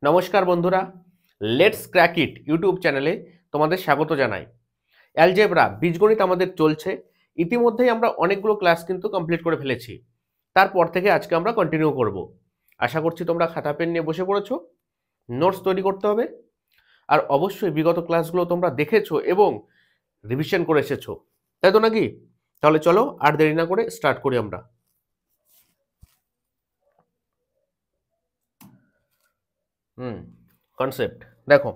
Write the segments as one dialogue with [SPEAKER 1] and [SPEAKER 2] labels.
[SPEAKER 1] নমস্কার বন্ধুরা, let's crack it YouTube চ্যানেলে তোমাদের স্বাগত জানাই। অ্যালজেব্রা বীজগণিত আমাদের চলছে। ইতিমধ্যেই আমরা অনেকগুলো ক্লাস কিন্তু কমপ্লিট করে ফেলেছি। তারপর থেকে আজকে আমরা কন্টিনিউ করব। আশা করছি তোমরা খাতা পেন নিয়ে বসে পড়েছো, নোটস তৈরি করতে হবে। আর অবশ্যই বিগত ক্লাসগুলো তোমরা দেখেছো এবং রিভিশন করে এসেছো, তাই তো নাকি? তাহলে চলো আর দেরি না করে স্টার্ট করি আমরা। কনসেপ্ট দেখো,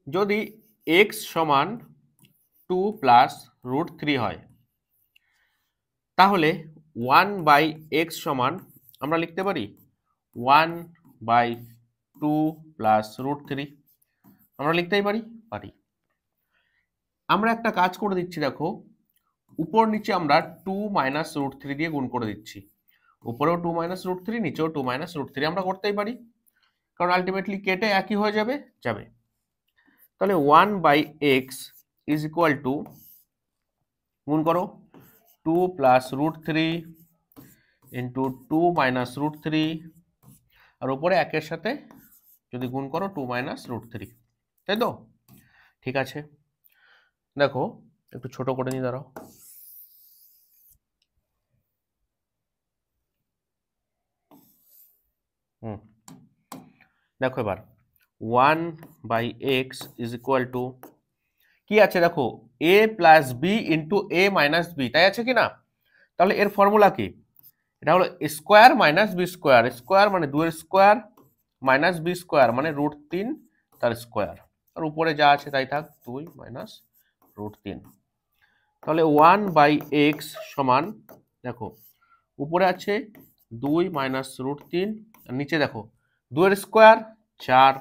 [SPEAKER 1] যদি x সমান 2 প্লাস রুট 3 হয়, তাহলে 1/x সমান আমরা লিখতে পারি 1/2 প্লাস রুট 3। আমরা লিখতেই পারি পারি। আমরা একটা কাজ করে দিচ্ছি, দেখো উপর নিচে আমরা 2 মাইনাস রুট 3 দিয়ে গুণ করে দিচ্ছি। উপরেও 2 মাইনাস রুট 3, নিচেও 2 মাইনাস রুট 3 আমরা করতেই পারি, কারণ আলটিমেটলি কেটে একই হয়ে যাবে যাবে। তাহলে 1/x ইজ ইকুয়াল টু, গুণ করো 2 plus root 3 into 2 minus root 3, আর উপরে একের সাথে যদি গুণ করো 2 মাইনাস রুট 3, তাই তো? ঠিক আছে, দেখো একটু ছোট করে নিয়ে দাঁড়াও। দেখো এবার 1/x ইজ ইকুয়াল টু কি আছে, দেখো a plus b into a minus b, তাই আছে কি না? তাহলে এর ফর্মুলা কি? এটা হলো square minus b square. Square মানে 2 এর স্কোয়ার, মাইনাস বি স্কোয়ার মানে রুট 3 তার স্কোয়ার, আর উপরে যা আছে তাই থাক, 2 মাইনাস রুট 3। তাহলে 1/x সমান, দেখো উপরে আছে 2 মাইনাস রুট 3, আর নিচে দেখো 2 এর স্কোয়ার 4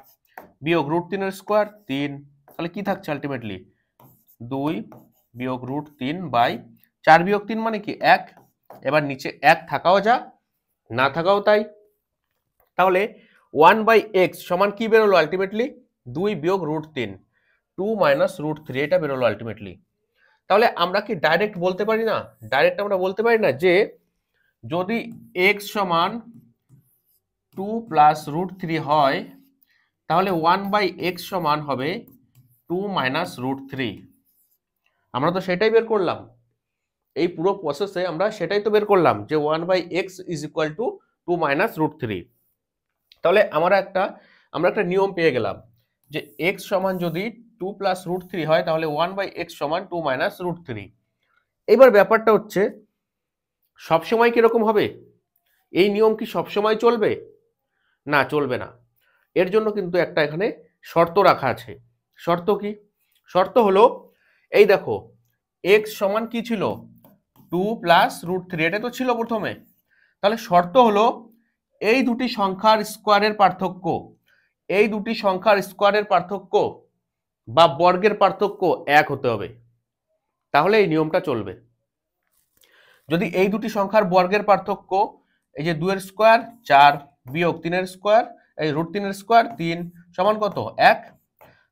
[SPEAKER 1] বিয়োগ রুট 3 এর স্কোয়ার 3, তাহলে কি থাকছে আলটিমেটলি 2 বিয়োগ রুট 3/4 বিয়োগ 3 মানে কি 1। এবার নিচে 1 থাকাও যা, না থাকাও তাই। তাহলে 1/x সমান কি বেরোলো আলটিমেটলি 2 বিয়োগ রুট 3, 2 মাইনাস রুট 3, এটা বেরোলো আলটিমেটলি। তাহলে আমরা কি ডাইরেক্ট বলতে পারি না, ডাইরেক্ট আমরা বলতে পারি না যে যদি x সমান 2 প্লাস রুট 3 হয়, তাহলে 1/x সমান হবে 2 মাইনাস রুট 3। আমরা তো সেটাই বের করলাম, এই পুরো প্রসেসে আমরা সেটাই তো বের করলাম যে 1/x is equal to 2 minus root 3। তাহলে আমরা একটা নিয়ম পেয়ে গেলাম যে x সমান যদি 2 প্লাস রুট 3 হয়, তাহলে 1/x সমান 2 মাইনাস রুট 3। এবার ব্যাপারটা হচ্ছে সবসময় কিরকম হবে, এই নিয়ম কি সবসময় চলবে? না, চলবে না। এর জন্য কিন্তু একটা এখানে শর্ত রাখা আছে। শর্ত কি? শর্ত হলো এই দেখো x সমান কি ছিল 2 প্লাস রুট 3, এটা তো ছিল প্রথমে। তাহলে শর্ত হলো এই দুটি সংখ্যার স্কোয়ারের পার্থক্য, এই দুটি সংখ্যার স্কোয়ারের পার্থক্য বা বর্গের পার্থক্য 1 হতে হবে, তাহলে এই নিয়মটা চলবে। যদি এই দুটি সংখ্যার বর্গের পার্থক্য, এই যে 2 এর স্কোয়ার 4 বিয়োগ 3 এর স্কোয়ার, এই রুট 3 এর স্কোয়ার 3 সমান কত 1,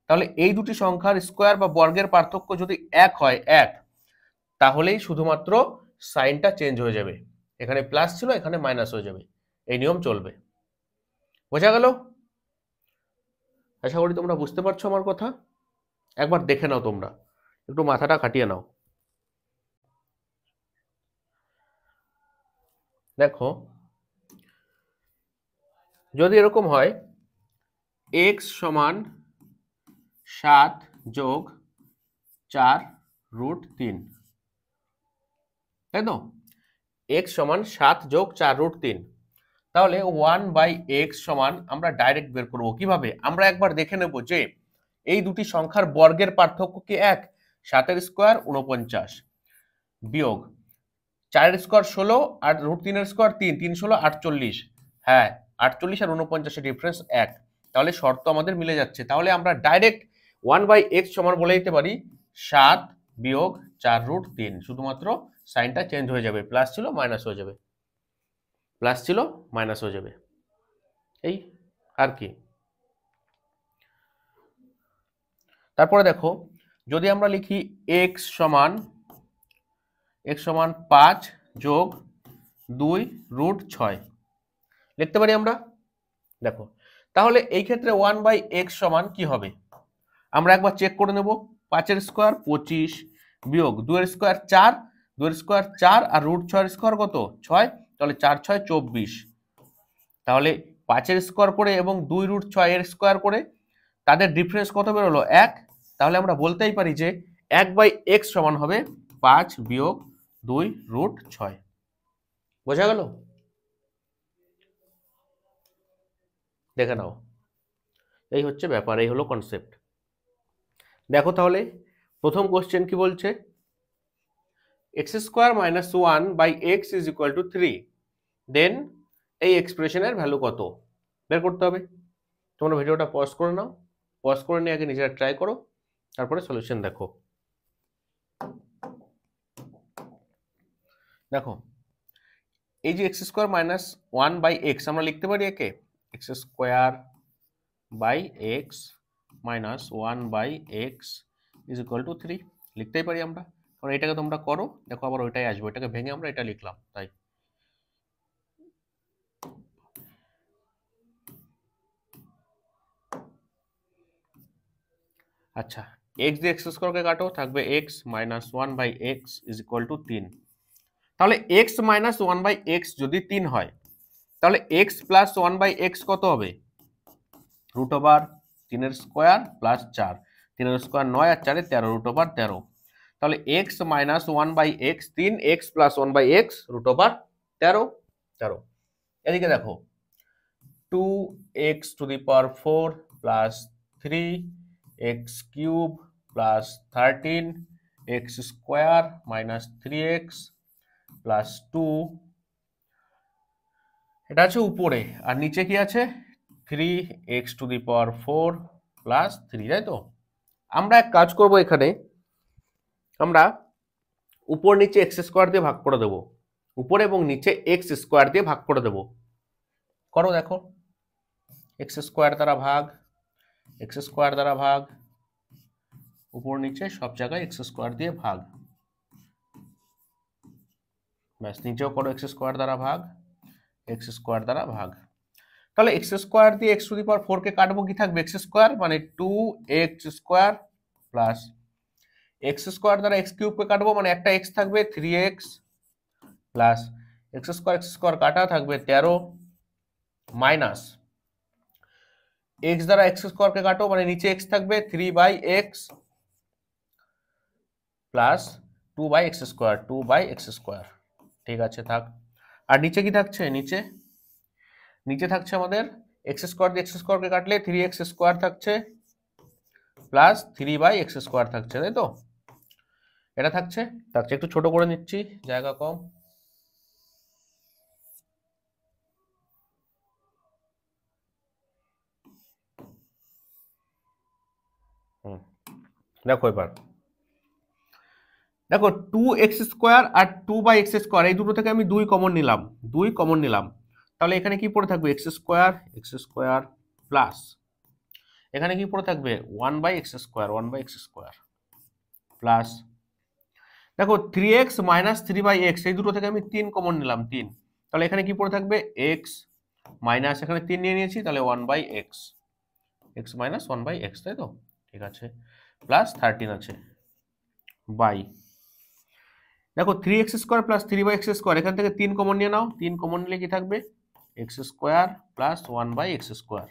[SPEAKER 1] তাহলে এই দুটি সংখ্যার স্কোয়ার বা বর্গের পার্থক্য যদি 1 হয় 1, তাহলেই শুধুমাত্র সাইনটা চেঞ্জ হয়ে যাবে। এখানে প্লাস ছিল, এখানে মাইনাস হয়ে যাবে। এই নিয়ম চলবে। বোঝা গেল? আশা করি তোমরা বুঝতে পারছো আমার কথা। একবার দেখে নাও, তোমরা একটু মাথাটা খাটিয়ে নাও। দেখো যদি এরকম হয় x সমান 7 যোগ 4 রুট 3, তাই তো? x সমান 7 যোগ 4 রুট 3, তাহলে 1/x সমান আমরা ডাইরেক্ট বের করবো কিভাবে? আমরা একবার দেখে নেব যে এই দুটি সংখ্যার বর্গের পার্থক্য কি 1। 7 এর স্কোয়ার 49 বিয়োগ 4 এর স্কোয়ার 16 আর রুট 3 এর স্কোয়ার 3, 3 16 48। হ্যাঁ, 48 আর 49 এর ডিফারেন্স 1, তাহলে শর্ত আমাদের মিলে যাচ্ছে। তাহলে আমরা ডাইরেক্ট 1/x সমান বলে দিতে পারি 7 বিয়োগ 4 রুট 3, শুধুমাত্র সাইনটা চেঞ্জ হয়ে যাবে, প্লাস ছিল মাইনাস হয়ে যাবে, প্লাস ছিল মাইনাস হয়ে যাবে, এই আর কি। তারপরে দেখো যদি আমরা লিখি x সমান 5 যোগ 2 রুট 6, লিখতে পারি আমরা। দেখো তাহলে এই ক্ষেত্রে 1/x সমান কি হবে, আমরা একবার চেক করে নেব। 5 এর স্কোয়ার 25 বিয়োগ 2 এর স্কোয়ার 4, 2 এর স্কোয়ার 4 আর রুট 6 এর স্কোয়ার কত 6, তাহলে 4 6 24। তাহলে 5 এর স্কোয়ার করে এবং 2 রুট 6 এর স্কোয়ার করে তাদের ডিফারেন্স কত বেরোলো 1। তাহলে আমরা বলতেই পারি যে 1/x সমান হবে 5 বিয়োগ 2 রুট 6। বোঝা গেল? দেখে নাও, এই হচ্ছে ব্যাপার, এই হলো কনসেপ্ট। দেখো তাহলে প্রথম কোশ্চেন কি বলছে, x square minus 1/x is equal to 3, দেন এই এক্সপ্রেশনের ভ্যালু কত বের করতে হবে। তোমরা ভিডিওটা পজ করে নাও, পজ করে নিয়ে আগে নিজেরা ট্রাই করো, তারপরে সলিউশন দেখো। দেখো এই যে x স্কোয়ার মাইনাস 1/x আমরা লিখতে পারি একে x square by x minus 1/x is equal to 3 লিখতেই পারি আমরা, কারণ এটাকে তোমরা করো দেখো আবার ওইটাই আসবে, এটাকে ভেঙে আমরা এটা লিখলাম তাই। আচ্ছা x দিয়ে x স্কোয়ারকে কাটো, থাকবে x minus 1/x is equal to 3। তাহলে x মাইনাস 1/x যদি 3 হয় তাহলে x প্লাস 1/x কত হবে, রুট ওভার 3 এর স্কোয়ার প্লাস 4, 3 এর স্কোয়ার 9 আর 4 13, রুট ওভার 13। তাহলে x minus 1/x 3x plus 1/x root over 13। এদিকে দেখো 2x to the power 4 plus 3x cube plus 13x square minus 3x plus 2, এটা আছে উপরে, আর নিচে কি আছে 3x two the power 4 plus 3, তাই তো। আমরা এক কাজ করব, এখানে আমরা উপর নিচে এক্স স্কোয়ার দিয়ে ভাগ করে দেবো, উপরে এবং নিচে এক্স স্কোয়ার দিয়ে ভাগ করে দেবো। করো দেখো, এক্স স্কোয়ার দ্বারা ভাগ, এক্স স্কোয়ার দ্বারা ভাগ, উপর নিচে সব জায়গায় এক্স স্কোয়ার দিয়ে ভাগ, ব্যাস নিচেও করো এক্স স্কোয়ার দ্বারা ভাগ, এক্স স্কোয়ার দ্বারা ভাগ। তাহলে এক্স স্কোয়ার দিয়ে এক্স টু দি পাওয়ার 4 কে কাটবো, কি থাকবে এক্স স্কোয়ার, মানে 2x square plus X square দ্বারা এক্স কিউব কে কাটবো, মানে একটা এক্স থাকবে 3x প্লাস এক্স স্কোয়ার কাটা থাকবে 13 মাইনাস এক্স দ্বারা এক্স স্কোয়ার কে কাটো, মানে নিচে এক্স থাকবে 3/x plus 2/x square, 2/x square, ঠিক আছে থাক। আর নিচে কি থাকছে, নিচে থাকছে আমাদের এক্স স্কোয়ার দিয়ে এক্স স্কোয়ার কে কাটলে 3x স্কোয়ার থাকছে প্লাস 3/x স্কোয়ার থাকছে, তাই তো। এটা থাকছে, একটু ছোট করে নিচ্ছি, জায়গা কম। দেখো এবার দেখো 2x স্কোয়ার আর 2/x স্কোয়ার এই দুটো থেকে আমি 2 কমন নিলাম, তাহলে এখানে কি পড়ে থাকবে এক্স স্কোয়ার প্লাস এখানে কি পড়ে থাকবে 1/x স্কোয়ার প্লাস দেখো 3x মাইনাস 3/x এই দুটো থেকে আমি 3 কমন নিলাম, 3, তাহলে এখানে কি পড়ে থাকবে x মাইনাস এখানে 3 নিয়ে নিয়েছি, তাহলে 1/x, x মাইনাস 1/x, তাই তো, ঠিক আছে, প্লাস 13 আছে বাই দেখো 3x square plus 3/x square, এখান থেকে 3 কমন নিয়ে নাও, 3 কমন নিলে কি থাকবে x square plus 1/x square,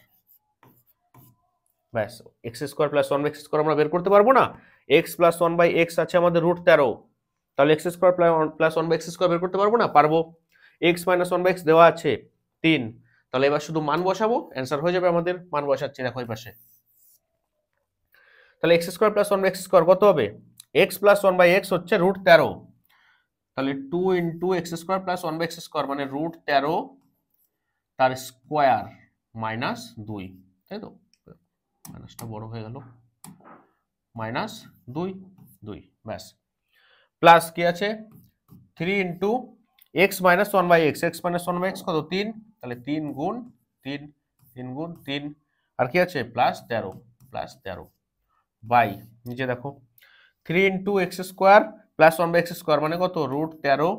[SPEAKER 1] ব্যাস x square plus 1/x square আমরা বের করতে পারবো না, x প্লাস 1/x আছে আমাদের রুট 13, তাহলে x square plus 1/x square বের করতে পারবো না, পারবো। x মাইনাস 1/x দেওয়া আছে 3, তাহলে এবার শুধু মান বসাবো, অ্যান্সার হয়ে যাবে আমাদের। মান বসাচ্ছি দেখো এই পাশে, তাহলে x square plus 1/x square কত হবে, x প্লাস 1/x হচ্ছে রুট 13, তাহলে 2 into x square plus 1/x square মানে রুট 13 তার স্কোয়ার মাইনাস 2, তাই তো, মাইনাসটা বড় হয়ে গেল, মাইনাস 2, ব্যাস, প্লাস কি আছে 3 into x minus 1/x, x minus 1/x কত 3, তাহলে 3 গুণ 3 আর কি আছে প্লাস 13 বাই নিচে দেখো 3 into x square plus 1/x square মানে কত রুট 13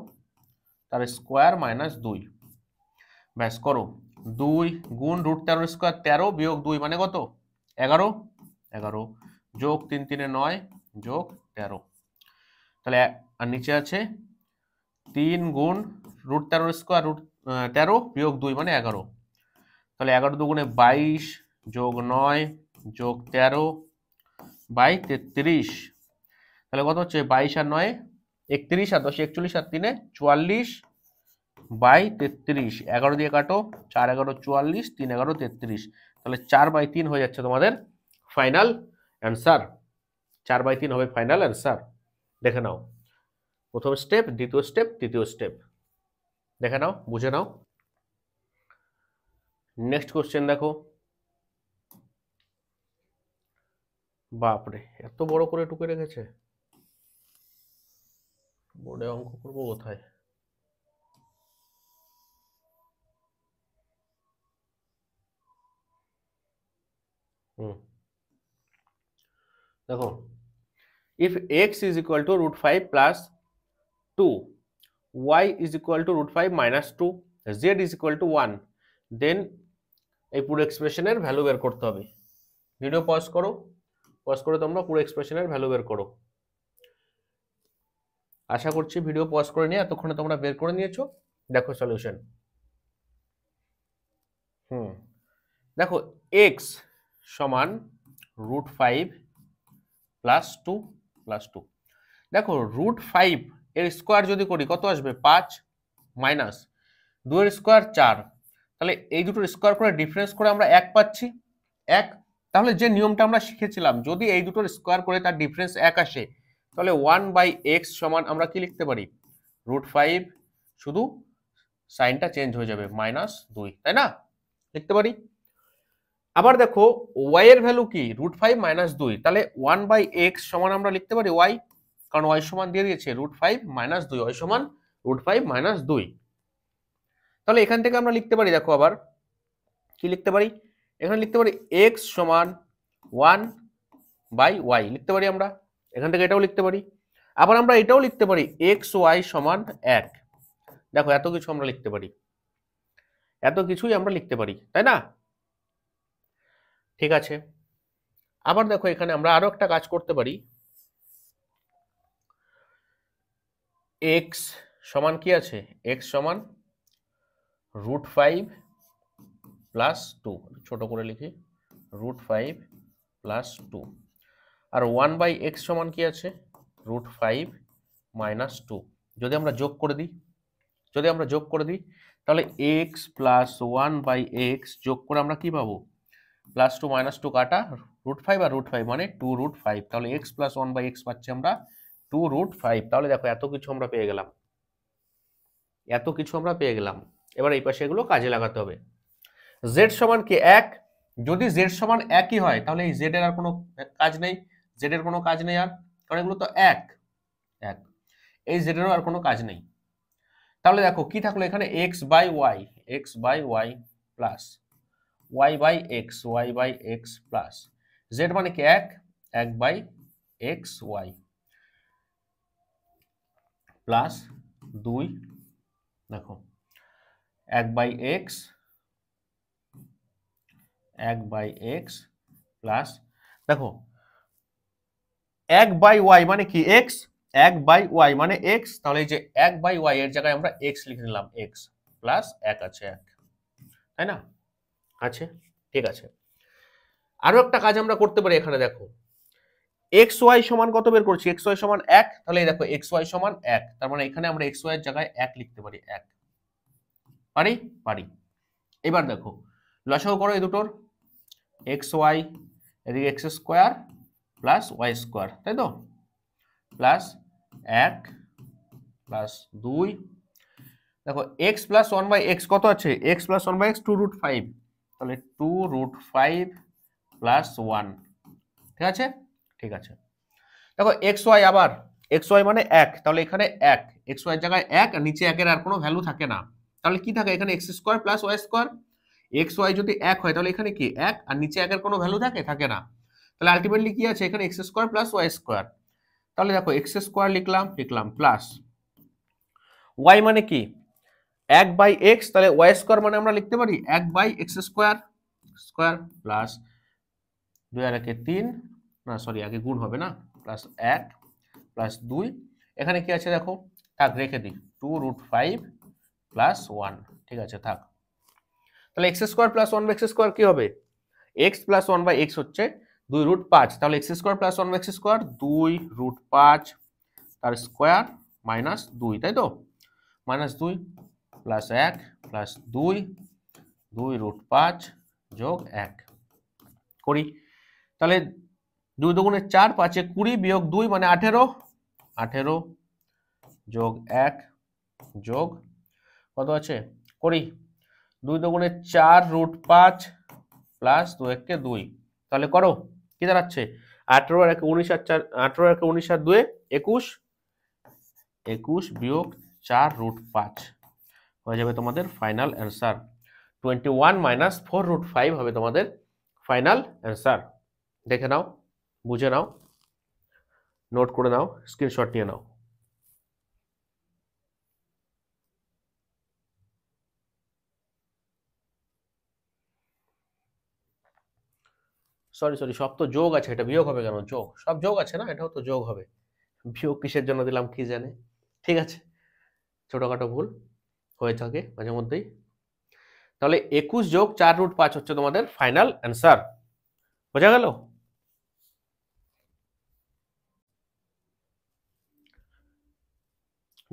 [SPEAKER 1] তার স্কোয়ার মাইনাস 2, ব্যাস করো 2 গুণ রুট 13 স্কোয়ার 13 বিয়োগ 2 মানে কত 11 11 যোগ 3 3 9 যোগ 13, তাহলে আর নিচে আছে 3 গুণ রুট 13 স্কোয়ার রুট 13 বিয়োগ 2 মানে 11, তাহলে 11 দুগুণে 22 যোগ 9 যোগ 13 বাই 33, তাহলে কত হচ্ছে 22 আর 9 31 আর 10 41 আর 3 44 বাই 33, 11 দিয়ে কাটো 4 11 44 3 11 33, তাহলে 4/3 হয়ে যাচ্ছে তোমাদের ফাইনাল অ্যান্সার। 4/3 হবে ফাইনাল অ্যান্সার। দেখে নাও প্রথম স্টেপ, দ্বিতীয় স্টেপ, তৃতীয় স্টেপ দেখে নাও, বুঝে নাও। নেক্সট কোশ্চেন দেখো, বাপরে এত বড় করে টুকে রেখেছে, বোর্ডে অঙ্ক করবো কোথায়? দেখো, if x is equal to root 5 plus 2, y is equal to root 5 minus 2, z is equal to 1, then এই পুরো এক্সপ্রেশনের ভ্যালু বের করতে হবে। ভিডিও পজ করো, পজ করে তোমরা পুরো এক্সপ্রেশনের ভ্যালু বের করো। আশা করছি ভিডিও পজ করে নিয়ে এতক্ষণে তোমরা বের করে নিয়েছো। দেখো সলিউশন। দেখো x সমান রুট 5 প্লাস 2 প্লাস 2, দেখো রুট 5 এর স্কোয়ার যদি করি কত আসবে 5 মাইনাস 2 এর স্কোয়ার 4, তাহলে এই দুটোর স্কোয়ার করে ডিফারেন্স করে আমরা 1 পাচ্ছি 1, তাহলে যে নিয়মটা আমরা শিখেছিলাম যদি এই দুটোর স্কোয়ার করে তার ডিফারেন্স 1 আসে তাহলে 1/x সমান আমরা কি লিখতে পারি রুট 5, শুধু সাইনটা চেঞ্জ হয়ে যাবে -2, তাই না, লিখতে পারি। আবার দেখো y এর ভ্যালু কি রুট 5 -2, তাহলে 1/x সমান আমরা লিখতে পারি y, কারণ y সমান দিয়ে দিয়েছে রুট 5 -2, y সমান রুট 5 -2, তাহলে এখান থেকে আমরা লিখতে পারি, দেখো আবার কি লিখতে পারি, এখানে লিখতে পারি x সমান 1/y লিখতে পারি আমরা, এখান থেকে এটাও লিখতে পারি। আবার আমরা এটাও লিখতে পারি xy সমান 1, দেখো এত কিছু আমরা লিখতে পারি, এত কিছুই আমরা লিখতে পারি, তাই না, ঠিক আছে। আবার দেখো এখানে আমরা আরো একটা কাজ করতে পারি, x সমান কি আছে, x সমান রুট 5 প্লাস 2, ছোট করে লিখি রুট 5 প্লাস 2, আর 1/x সমান কি আছে রুট 5 মাইনাস 2, যদি আমরা যোগ করে দিই, যদি আমরা যোগ করে দিই তাহলে x প্লাস 1/x যোগ করে আমরা কি পাবো প্লাস 2 মাইনাস 2 কাটা রুট 5 আর রুট 5 মানে 2 রুট 5, তাহলে x প্লাস 1/x পাচ্ছি আমরা 2 রুট 5, তাহলে দেখো এত কিছু আমরা পেয়ে গেলাম, এত কিছু আমরা পেয়ে গেলাম। এবার এই পাশে এগুলো কাজে লাগাতে হবে। z সমান কি 1, যদি z সমান 1ই হয় তাহলে এই z এর আর কোনো কাজ নেই, z এর কোনো কাজ নেই আর, কারণ এগুলো তো 1, এই z এরও আর কোনো কাজ নেই। তাহলে দেখো কি থাকলো এখানে x/y plus y/x plus z মানে কি 1/xy প্লাস 2, দেখো 1/x প্লাস দেখো 1/y মানে কি x, 1/y মানে x, তাহলে এই যে 1/y এর জায়গায় আমরা x লিখে নিলাম, x প্লাস 1 আছে 1, তাই না, আছে, ঠিক আছে। আরো একটা কাজ আমরা করতে পারি, এখানে দেখো xy সমান কত বের করছি, xy সমান 1, তাহলে এই দেখো xy সমান 1, তার মানে এখানে আমরা xy এর জায়গায় 1 লিখতে পারি, 1 পারি, পারি। এবার দেখো লসাগু করো এই দুটোর, xy এদিকে x square plus y square, তাই তো, প্লাস 1 প্লাস 2, দেখো x প্লাস 1/x কত আছে, x প্লাস 1/x 2 রুট 5, তাহলে 2 রুট 5 প্লাস 1, ঠিক আছে, ঠিক আছে। দেখো xy আবার xy মানে 1, তাহলে এখানে 1, xy এর জায়গায় 1 আর নিচে 1 এর আর কোনো ভ্যালু থাকে না, তাহলে কি থাকে এখানে x square plus y square, xy যদি 1 হয় তাহলে এখানে কি 1 আর নিচে 1 এর কোনো ভ্যালু থাকে, থাকে না, তাহলে আলটিমেটলি কি আছে এখানে x square plus y square, তাহলে দেখো x স্কয়ার লিখলাম প্লাস y মানে কি 1/x, তাহলে ওয়াই স্কোয়ার মানে আমরা লিখতে পারি 1/x স্কোয়ার স্কোয়ার প্লাস 2 আর 1 3, না সরি আগে গুণ হবে না, প্লাস 1 প্লাস 2, এখানে কি আছে দেখো, থাক রেখে দিই 2√5 প্লাস 1, ঠিক আছে থাক। তাহলে x square plus 1/x square কি হবে, x প্লাস 1/x হচ্ছে 2√5, তাহলে x square plus 1/x square 2√5 তার স্কোয়ার মাইনাস 2, তাই তো, মাইনাস 2 প্লাস 1 প্লাস 2√5 যোগ 1 করি, তাহলে 2 দুগুণে 4, 5 এ 20 বিয়োগ 2 মানে 18, 18 যোগ 1 যোগ কত আছে করি, 2 দুগুণে 4√5 প্লাস 2 1 2, তাহলে করো কি দাঁড়াচ্ছে 18 আর 1 19 আর 4, 18 আর 1 19 আর 2 21, 21 বিয়োগ 4√5 হয়ে যাবে তোমাদের ফাইনাল অ্যান্সার। 21 মাইনাস 4√5 হবে তোমাদের ফাইনাল অ্যান্সার। দেখে নাও, বুঝে নাও, নোট করে নাও, স্ক্রিনশট নিয়ে নাও। সরি সব তো যোগ আছে, এটা বিয়োগ হবে কেন, যোগ সব যোগ আছে না, এটাও তো যোগ হবে, বিয়োগ কিসের জন্য দিলাম কি জানে, ঠিক আছে ছোটখাটো ভুল হয়ে থাকে মাঝে মধ্যেই। তাহলে 21 যোগ 4√5 হচ্ছে তোমাদের ফাইনাল অ্যান্সার, বোঝা গেল?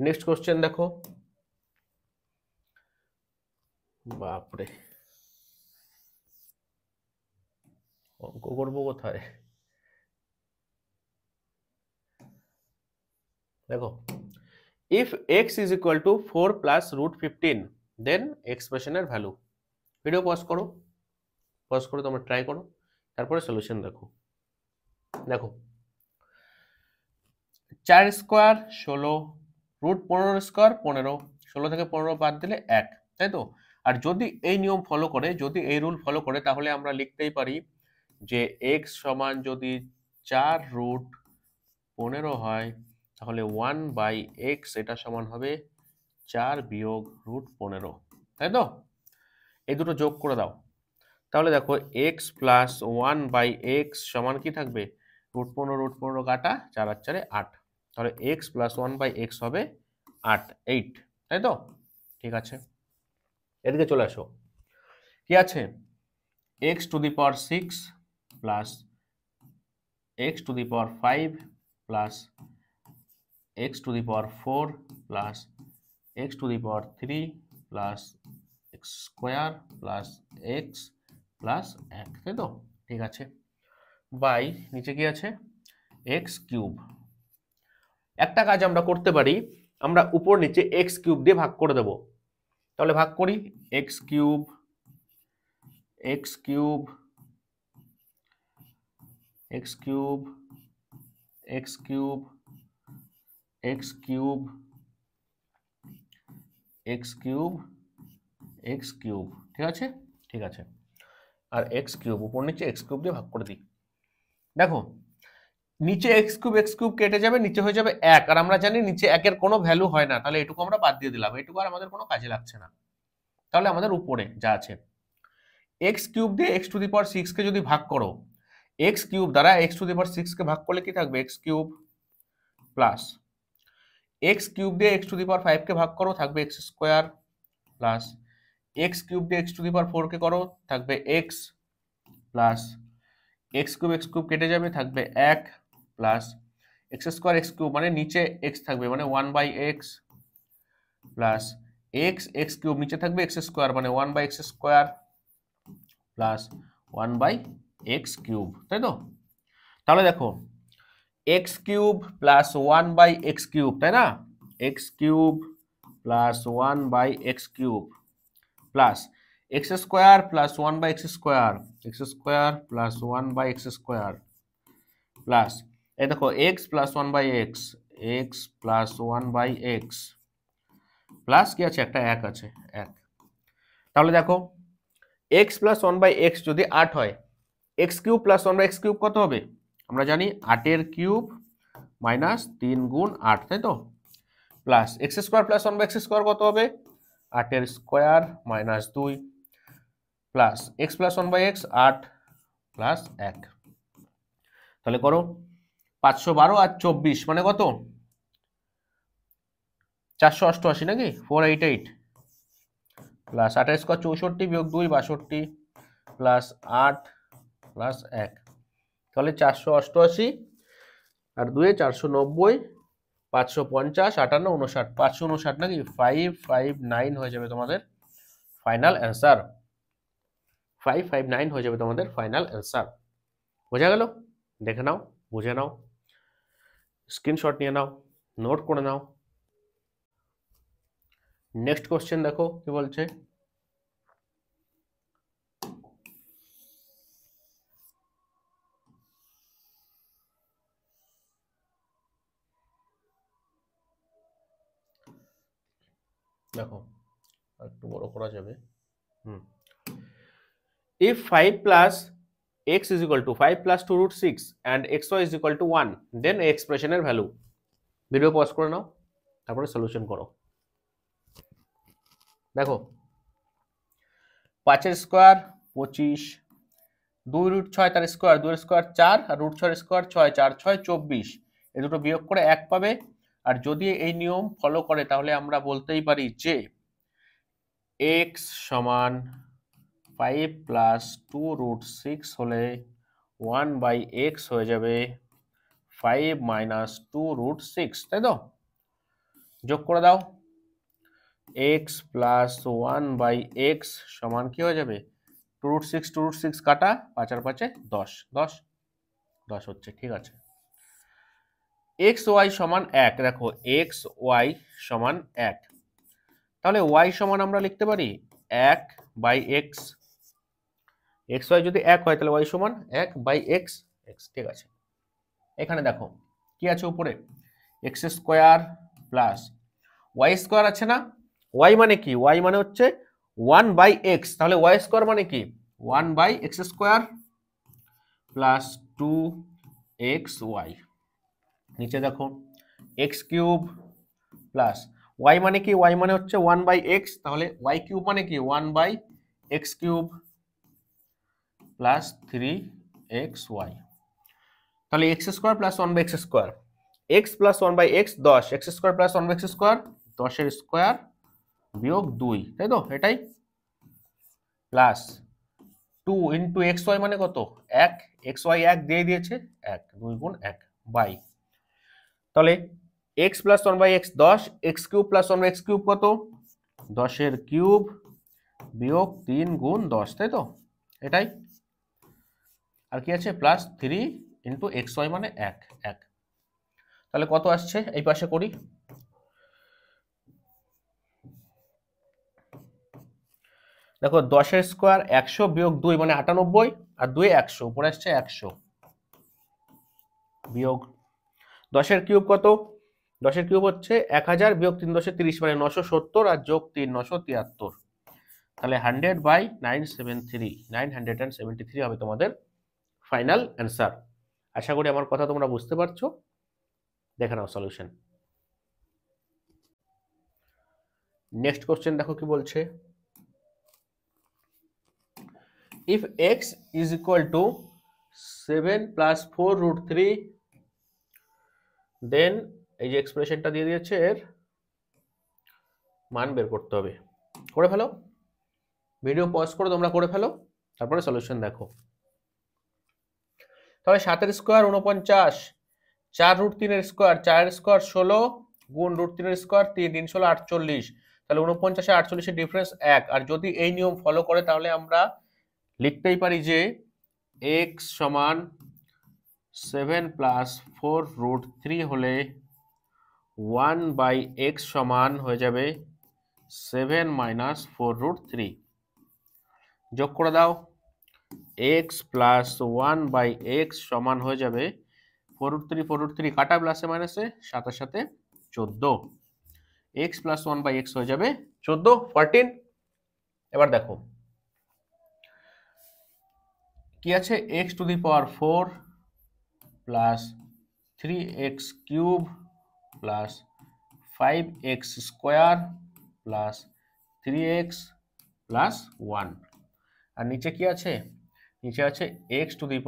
[SPEAKER 1] নেক্সট কোশ্চেন দেখো, বাপরে অঙ্ক করবো কোথায়, দেখো if x is equal two 4 plus √15 দেন এক্সপ্রেশনের ভ্যালু। ভিডিও পজ করে তোমরা ট্রাই করো, তারপরে সলিউশন দেখো। দেখো 4 স্কোয়ার 16, √15 স্কোয়ার 15, 16 থেকে 15 বাদ দিলে 1, তাই তো। আর যদি এই নিয়ম ফলো করে, যদি এই রুল ফলো করে, তাহলে আমরা লিখতেই পারি যে x সমান যদি 4√15 হয়, তাহলে 1/x এটা সমান হবে 4 বিয়োগ √15, তাই তো। এই দুটো যোগ করে দাও, তাহলে দেখো x প্লাস 1/x সমান কি থাকবে, √15 কাটা 4 আর 4 8, তাহলে x প্লাস 1/x হবে 8, তাই তো, ঠিক আছে। এদিকে চলে আসো, কি আছে x two the power 6 plus x two the power 5 plus x two the power 4 plus x two the power 3 plus x square plus x plus 1, তাই তো, ঠিক আছে, বাই নিচে কি আছে x কিউব। একটা কাজ আমরা করতে পারি, আমরা উপর নিচে x কিউব দিয়ে ভাগ করে দেব, তাহলে ভাগ করি x cube x cube x cube x cube x cube x cube x cube, ঠিক আছে, ঠিক আছে, আর x কিউব উপর নিচে x কিউব দিয়ে ভাগ করে দিই। দেখো নিচে x কিউব কেটে যাবে, নিচে হয়ে যাবে 1, আর আমরা জানি নিচে 1 এর কোনো ভ্যালু হয় না, তাহলে এটুকু আমরা বাদ দিয়ে দিলাম, এটুকু আর আমাদের কোনো কাজে লাগছে না। তাহলে আমাদের উপরে যা আছে x কিউব দিয়ে x টু দি পাওয়ার 6 কে যদি ভাগ করো, x কিউব দ্বারা x টু দি পাওয়ার 6 কে ভাগ করলে কি থাকবে x cube, plus x cube দিয়ে x টু দি পাওয়ার 5 কে ভাগ করো থাকবে x square, plus x cube দিয়ে x টু দি পাওয়ার 4 কে করো থাকবে x, প্লাস x কিউব কেটে যাবে থাকবে 1, plus x square x cube মানে নিচে x থাকবে মানে 1/x, প্লাস x কিউব নিচে থাকবে x স্কোয়ার মানে 1/x square, plus 1/x cube, তাই তো। তাহলে দেখো x cube plus 1/x cube, তাই না, x cube plus 1/x cube plus x square plus 1/x square, x square plus 1/x square, plus এই দেখো x plus 1/x, x plus 1/x, plus কি আছে একটা 1 আছে 1। তাহলে দেখো x প্লাস 1/x যদি 8 হয়, x cube plus 1/x cube কত হবে, আমরা জানি 8 এর কিউব মাইনাস 3 গুণ 8, তাই তো, plus x square plus 1/x square কত হবে 8 square minus 2 plus x plus 1/x 8 plus 1। তাহলে করো 512 আর 24 মানে কত? 488 নাকি? 488 প্লাস 8 স্কোয়ার 64 বিয়োগ 2 62 প্লাস 8 প্লাস 1। তাহলে 488 আর 2 490 550 58 59 559 নাকি? 559 হয়ে যাবে তোমাদের ফাইনাল অ্যান্সার। 559 হয়ে যাবে তোমাদের ফাইনাল অ্যান্সার। বোঝা গেল? দেখে নাও, বুঝে নাও, স্ক্রিনশট নিয়ে নাও, নোট করে নাও। নেক্সট কোশ্চেন দেখো কি বলছে। দেখো একটু বড় করা যাবে। If 5 plus x is equal to 5 plus 2 root 6 and xy is equal to 1, then expression এর ভ্যালু। ভিডিও পজ করে নাও, তারপরে সলিউশন করো। দেখো 5 এর স্কোয়ার 25, 2 রুট 6 তার স্কোয়ার, 2 এর স্কোয়ার 4 আর রুট 6 এর স্কোয়ার 6, 4 6 24। এই দুটো বিয়োগ করে 1 পাবে। আর যদি এই নিয়ম ফলো করে তাহলে আমরা বলতেই পারি যে x সমান 5 প্লাস 2 রুট 6 হলে 1/x হয়ে যাবে 5 মাইনাস 2 রুট 6, তাই তো? যোগ করে দাও, x প্লাস 1/x সমান কি হয়ে যাবে? 2 রুট 6 কাটা, 5 আর 5 10 10 10 হচ্ছে, ঠিক আছে। x y সমান 1, দেখো x y সমান 1, তাহলে y সমান আমরা লিখতে পারি 1/x। x y যদি 1 হয় তাহলে y সমান 1/x, x, ঠিক আছে। এখানে দেখো কি আছে উপরে, x square plus y square আছে না? y মানে কি? y মানে হচ্ছে 1/x, তাহলে y স্কোয়ার মানে কি? 1/x square plus 2xy। নিচে দেখো x কিউব প্লাস y মানে কি? y মানে হচ্ছে 1/x, তাহলে y কিউব মানে কি? 1/x cube plus 3xy। তাহলে x square plus 1/x square, x plus 1/x 10, x square plus 1/x square 10 এর স্কোয়ার বিয়োগ 2, তাই তো? এটাই প্লাস 2 ইন্টু xy মানে কত? 1, xy 1 দিয়ে দিয়েছে, 1 2 গুণ 1 বাই, তাহলে x plus 1/x 10, x cube plus 1/x cube কত? 10 এর কিউব বিয়োগ 3 গুণ 10, তাই তো? এটাই। আর কি আছে? প্লাস 3 ইন্টু xy মানে 1 1। তাহলে কত আসছে? এই পাশে করি, দেখো 10 এর স্কোয়ার 100 বিয়োগ 2 মানে 98, আর 2 100, উপরে আসছে 100 বিয়োগ 10 এর কিউব কত? 10 এর কিউব হচ্ছে 1000 বিয়োগ 3 10 30 মানে 970 আর যোগ 3 973, তাহলে 100/973 হবে তোমাদের ফাইনাল অ্যান্সার। আশা করি আমার কথা তোমরা বুঝতে পারছো। দেখে নাও সলিউশন। নেক্সট কোশ্চেন দেখো কি বলছে। If x is equal to 7 plus 4 root 3, then এই যে এক্সপ্রেশনটা দিয়ে দিয়েছে এর মান বের করতে হবে। করে ফেলো, ভিডিও পজ করে তোমরা করে ফেলো, তারপরে সলিউশন দেখো। তাহলে 7 এর স্কোয়ার 49, 4 রুট 3 এর স্কোয়ার 4 এর স্কোয়ার 16 গুণ রুট 3 এর স্কোয়ার 3 3 16 48, তাহলে 49 আর 48 এর ডিফারেন্স 1। আর যদি এই নিয়ম ফলো করে তাহলে আমরা লিখতেই পারি যে x সমান 7 প্লাস 4 রুট 3 হলে 1/x সমান হয়ে যাবে 7 মাইনাস 4 রুট 3। যোগ করে দাও, x প্লাস 1/x সমান হয়ে যাবে 4 রুট 3 কাটা প্লাসে মাইনাসে 7 এর সাথে 14, x প্লাস 1/x হয়ে যাবে 14 14। এবার দেখো কি আছে, x two the power 4 plus 3x cube plus 5x square plus 3x plus 1, আর নিচে কি আছে, নিচে আছে x two the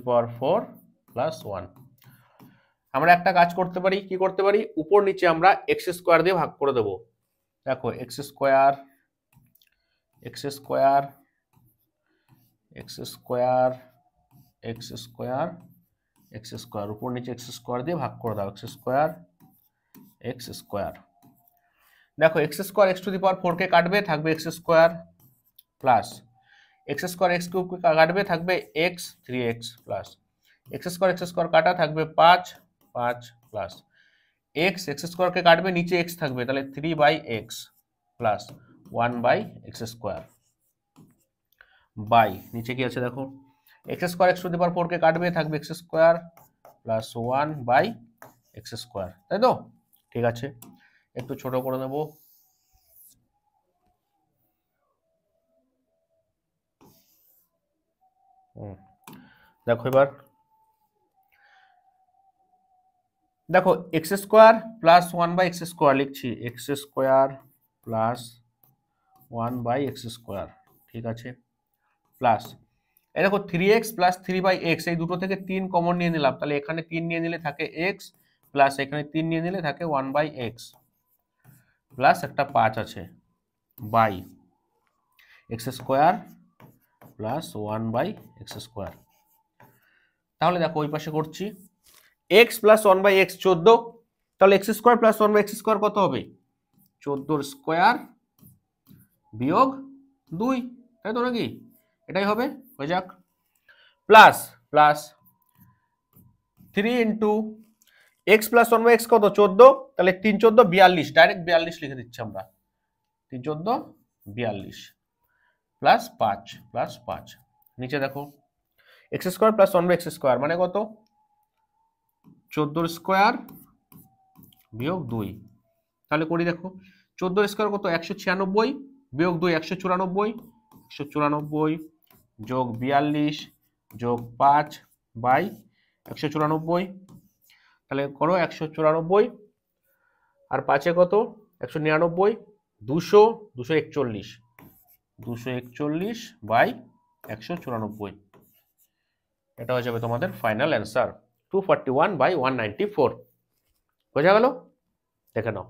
[SPEAKER 1] power four plus 1। আমরা একটা কাজ করতে পারি, কি করতে পারি, উপর নিচে আমরা এক্স স্কোয়ার দিয়ে ভাগ করে দেবো। দেখো X square X square X square X square X square, উপর নিচে এক্স স্কোয়ার দিয়ে ভাগ করে দাও, এক্স স্কোয়ার এক্স স্কোয়ার। দেখো X square X to the power 4 কে কাটবে, থাকবে X square plus X square X cube কে কাটবে, থাকবে x 3x plus X square কাটা, থাকবে 5 প্লাস এক্স স্কোয়ার কে কাটবে, নিচে এক্স থাকবে, তাহলে 3/x plus 1/x square by নিচে কি আছে দেখো X square X to the power 4 কে কাটবে, থাকবে X square plus 1/x square, তাই তো? ঠিক আছে, একটু ছোট করে নেব। দেখো এবার দেখো X square plus 1/x square লিখছি, X square plus 1/x square, ঠিক আছে, প্লাস এই দেখো 3x প্লাস 3/x, এই দুটো থেকে 3 কমন নিয়ে নিলাম, তাহলে এখানে 3 নিয়ে নিলে থাকে x প্লাস এখানে 3 নিয়ে নিলে থাকে 1/x প্লাস একটা 5 আছে by x square plus 1/x square. তাহলে দেখো ওই পাশে করছি, x প্লাস 1/x 14, তাহলে x square plus 1/x square কত হবে, 14 স্কোয়ার বিয়োগ 2, তাই তো নাকি? এটাই হবে, হয়ে যাক। Plus plus 3 into x plus 1/x কত 14, তাহলে 3 14 42, ডাইরেক্ট 42 লিখে দিচ্ছি আমরা, 3 14 42 প্লাস 5 নিচে দেখো X square plus 1/x square মানে কত, 14 স্কোয়ার বিয়োগ 2, তাহলে করি দেখো 14 স্কোয়ার কত 196 বিয়োগ 2 194, 194 যোগ 42 যোগ 5 বাই 194, তাহলে করো 194 আর 5 কত 199, 241 বাই 194, এটা হয়ে যাবে তোমাদের ফাইনাল অ্যান্সার 241/194। বোঝা গেল? দেখে নাও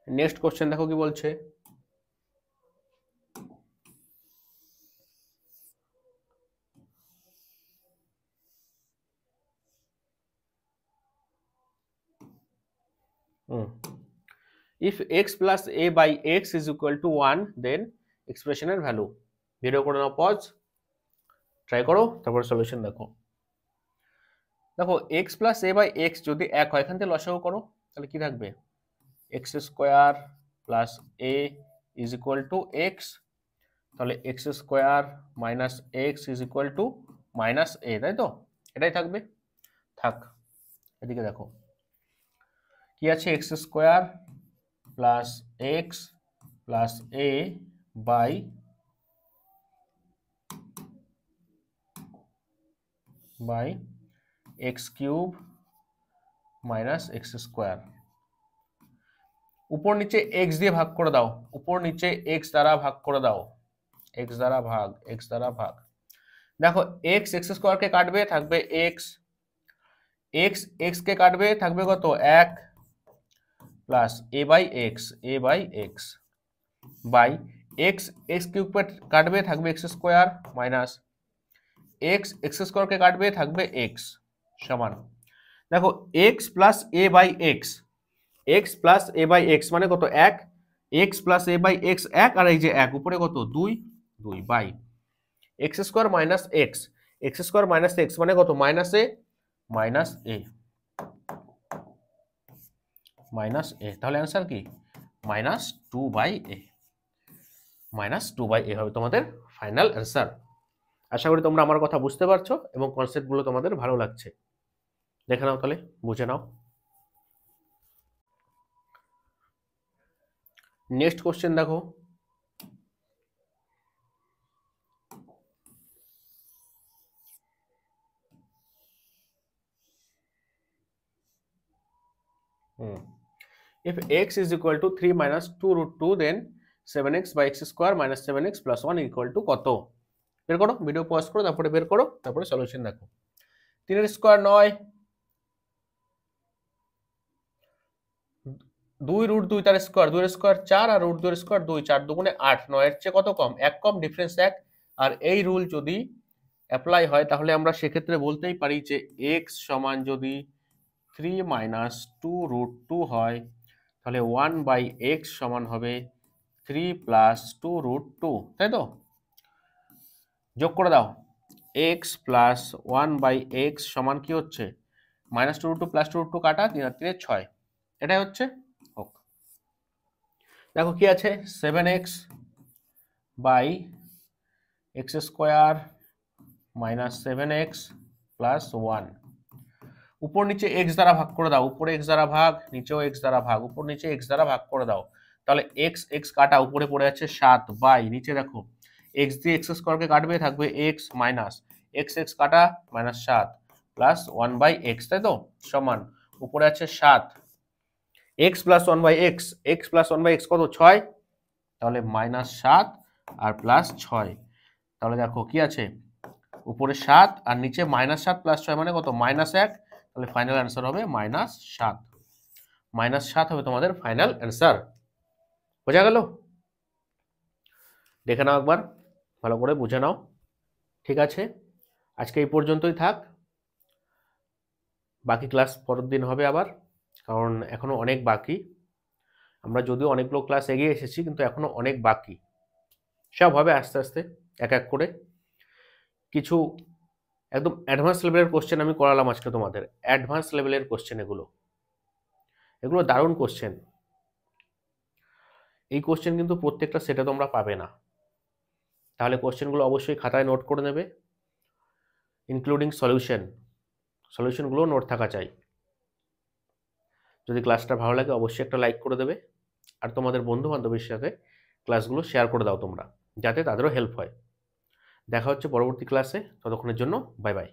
[SPEAKER 1] নেক্সট কোশ্চেন, দেখো কি বলছে। If x plus a by x is equal to 1, then expression এর ভ্যালু। ভিডিও করে নাও, পজ, ট্রাই করো, তারপর সলিউশন দেখো। দেখো x plus a by x যদি 1 হয়, এখান থেকে লসাগু করো, তাহলে কি থাকবে, x square plus a is equal two x, তাহলে x square minus x is equal two minus a, তাই তো? এটাই থাকবে, থাক। এদিকে দেখো কি আছে, x square plus x plus a by x cube minus x square, উপর নিচে x দিয়ে ভাগ করে দাও, উপর নিচে x দ্বারা ভাগ করে দাও, x দ্বারা ভাগ। দেখো x স্কোয়ার কে কাটবে, থাকবে x কে কাটবে, থাকবে কত 1 plus a by x by x cube কে কাটবে, থাকবে x square minus x square কে কাটবে, থাকবে x সমান। দেখো x plus a by x মানে কত 1, x plus a by x 1, আর এই যে 1 উপরে কত 2 by x square minus x square minus x মানে কত মাইনাস a, তাহলে অ্যান্সার কি -2/a হবে তোমাদের ফাইনাল অ্যান্সার। আশা করি তোমরা আমার কথা বুঝতে পারছো এবং কনসেপ্টগুলো তোমাদের ভালো লাগছে। দেখে নাও, তাহলে বুঝে নাও। নেক্সট কোশ্চেন দেখো, If x is equal to 3 minus 2 root 2, then 7x by x square minus 7x plus 1 equal to কত? বের করো, ভিডিও পজ করো, তারপরে বের করো, তারপরে সলিউশন দেখো। 3 এর স্কয়ার 9, 2 রুট 2 তার স্কয়ার, 2 এর স্কয়ার 4 আর রুট 2 এর স্কয়ার 2, 4 দুগুণে 8, 9 এর চেয়ে কত কম? 1 কম, ডিফারেন্স 1। আর এই রুল যদি অ্যাপ্লাই হয় তাহলে আমরা সেক্ষেত্রে বলতেই পারি যে x সমান যদি 3 মাইনাস 2 রুট 2 হয়, তাহলে 1 বাই x সমান হবে 3 প্লাস 2 রুট 2, তাই তো? যোগ করে দাও, x প্লাস 1 বাই x সমান কি হচ্ছে? মাইনাস 2 রুট 2 প্লাস 2 রুট 2 কাটা, 3 আর 3 6, এটাই হচ্ছে। হোক, দেখো কি আছে, 7x by x square minus 7x plus 1, উপর নিচে x দ্বারা ভাগ করে দাও, উপরে x দ্বারা ভাগ, নিচেও x দ্বারা ভাগ, উপর নিচে x দ্বারা ভাগ করে দাও, তাহলে x x কাটা, উপরে পড়ে যাচ্ছে 7 বাই, নিচে দেখো x দিয়ে x স্কোয়ারকে কাটবে, থাকবে x মাইনাস x x কাটা মাইনাস 7 প্লাস 1 বাই x, তাই তো? সমান উপরে আছে 7, x plus 1 by x plus 1 by x কত? 6, তাহলে মাইনাস 7 আর প্লাস 6, তাহলে দেখো কি আছে, উপরে 7 আর নিচে মাইনাস 7 প্লাস 6 মানে কত? মাইনাস 1, তাহলে ফাইনাল অ্যান্সার হবে মাইনাস 7। মাইনাস 7 হবে তোমাদের ফাইনাল অ্যান্সার। বোঝা গেল? দেখে নাও একবার, ভালো করে বুঝে নাও। ঠিক আছে, আজকে এই পর্যন্তই থাক, বাকি ক্লাস পরের দিন হবে আবার, কারণ এখনো অনেক বাকি। আমরা যদিও অনেকগুলো ক্লাস এগিয়ে এসেছি, কিন্তু এখনো অনেক বাকি, সব হবে আস্তে আস্তে এক এক করে। কিছু একদম অ্যাডভান্স লেভেলের কোশ্চেন আমি করালাম আজকে তোমাদের, অ্যাডভান্স লেভেলের কোশ্চেন এগুলো দারুণ কোশ্চেন। এই কোশ্চেন কিন্তু প্রত্যেকটা সেটে তোমরা পাবে না, তাহলে কোশ্চেনগুলো অবশ্যই খাতায় নোট করে নেবে, ইনক্লুডিং সলিউশনগুলো নোট থাকা চাই। যদি ক্লাসটা ভালো লাগে অবশ্যই একটা লাইক করে দেবে, আর তোমাদের বন্ধু বান্ধবের সাথে ক্লাসগুলো শেয়ার করে দাও তোমরা, যাতে তাদেরও হেল্প হয়। দেখা হচ্ছে পরবর্তী ক্লাসে, ততক্ষণের জন্য বাই বাই।